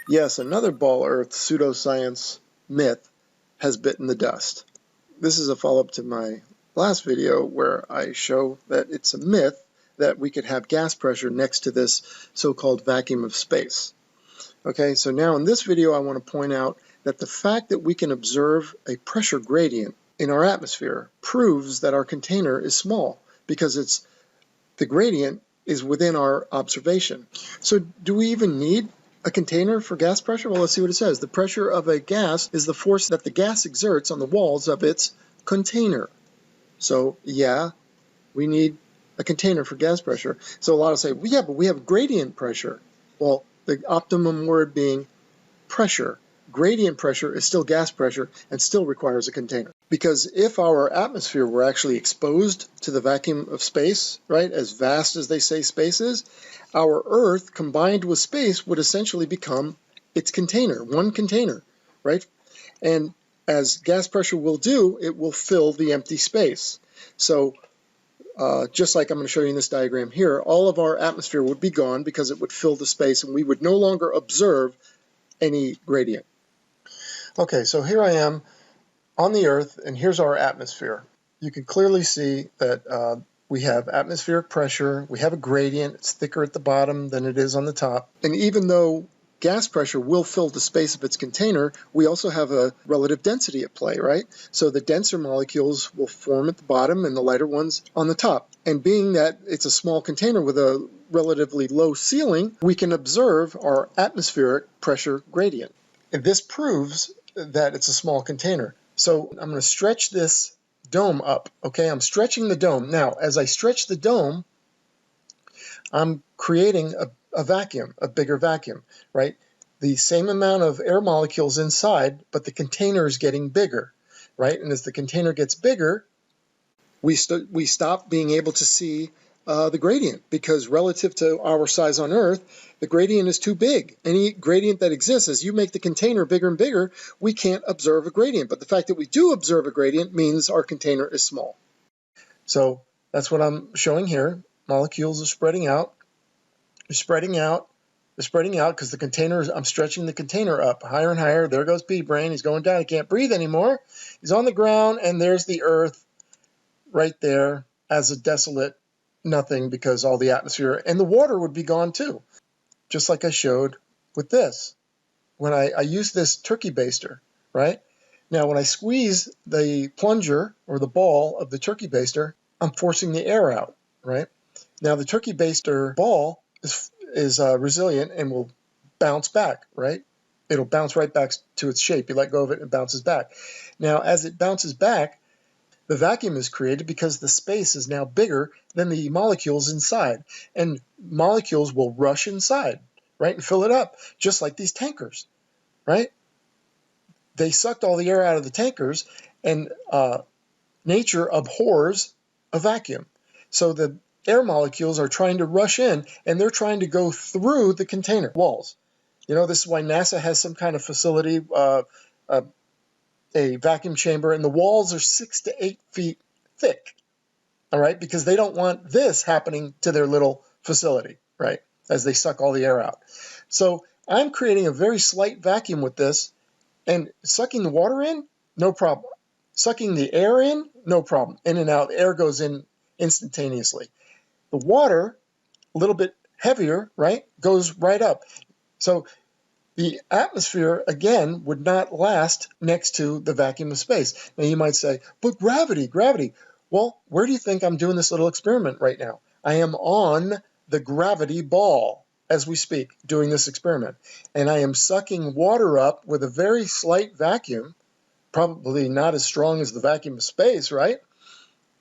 Yes, another ball Earth pseudoscience myth has bitten the dust. This is a follow-up to my last video where I show that it's a myth that we could have gas pressure next to this so-called vacuum of space. Okay, so now in this video I want to point out that the fact that we can observe a pressure gradient in our atmosphere proves that our container is small, because the gradient is within our observation. So do we even need a container for gas pressure? Well, let's see what it says. The pressure of a gas is the force that the gas exerts on the walls of its container. So yeah, we need a container for gas pressure. So a lot will say, well, yeah, but we have gradient pressure. Well, the optimum word being pressure. Gradient pressure is still gas pressure and still requires a container. Because if our atmosphere were actually exposed to the vacuum of space, right, as vast as they say space is, our Earth combined with space would essentially become its container, one container, right? And as gas pressure will do, it will fill the empty space. So just like I'm going to show you in this diagram here, all of our atmosphere would be gone because it would fill the space and we would no longer observe any gradient. Okay, so here I am on the Earth, and here's our atmosphere. You can clearly see that we have atmospheric pressure, we have a gradient, it's thicker at the bottom than it is on the top. And even though gas pressure will fill the space of its container, we also have a relative density at play, right? So the denser molecules will form at the bottom and the lighter ones on the top. And being that it's a small container with a relatively low ceiling, we can observe our atmospheric pressure gradient. And this proves that it's a small container. So I'm going to stretch this dome up, okay? I'm stretching the dome. Now, as I stretch the dome, I'm creating a vacuum, a bigger vacuum, right? The same amount of air molecules inside, but the container is getting bigger, right? And as the container gets bigger, we stop being able to see the gradient, because relative to our size on Earth, the gradient is too big. Any gradient that exists, as you make the container bigger and bigger, we can't observe a gradient. But the fact that we do observe a gradient means our container is small. So that's what I'm showing here. Molecules are spreading out. They're spreading out. They're spreading out because the container, I'm stretching the container up higher and higher. There goes pea-brain. He's going down. He can't breathe anymore. He's on the ground, and there's the Earth right there as a desolate nothing, because all the atmosphere and the water would be gone too, just like I showed with this when I use this turkey baster, right? Now when I squeeze the plunger or the ball of the turkey baster, I'm forcing the air out, right? Now the turkey baster ball is resilient and will bounce back, right? It'll bounce right back to its shape. You let go of it and it bounces back. Now as it bounces back, the vacuum is created because the space is now bigger than the molecules inside. And molecules will rush inside, right, and fill it up, just like these tankers, right? They sucked all the air out of the tankers, and nature abhors a vacuum. So the air molecules are trying to rush in, and they're trying to go through the container walls. You know, this is why NASA has some kind of facility, a vacuum chamber, and the walls are 6 to 8 feet thick, all right, because they don't want this happening to their little facility, right, as they suck all the air out. So I'm creating a very slight vacuum with this, and sucking the water in, no problem. Sucking the air in, no problem. In and out, air goes in instantaneously. The water, a little bit heavier, right, goes right up. So the atmosphere, again, would not last next to the vacuum of space. Now you might say, but gravity. Well, where do you think I'm doing this little experiment right now? I am on the gravity ball as we speak, doing this experiment. And I am sucking water up with a very slight vacuum, probably not as strong as the vacuum of space, right?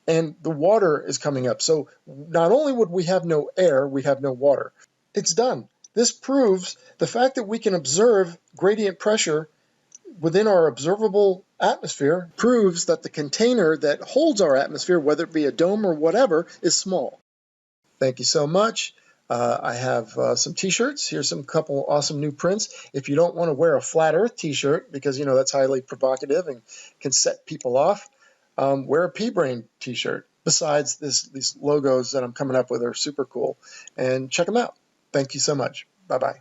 And the water is coming up. So not only would we have no air, we have no water. It's done. This proves the fact that we can observe gradient pressure within our observable atmosphere proves that the container that holds our atmosphere, whether it be a dome or whatever, is small. Thank you so much. I have some t-shirts. Here's some couple awesome new prints. If you don't want to wear a flat earth t-shirt, because you know that's highly provocative and can set people off, wear a pea-brain t-shirt. Besides these logos that I'm coming up with are super cool. And check them out. Thank you so much. Bye-bye.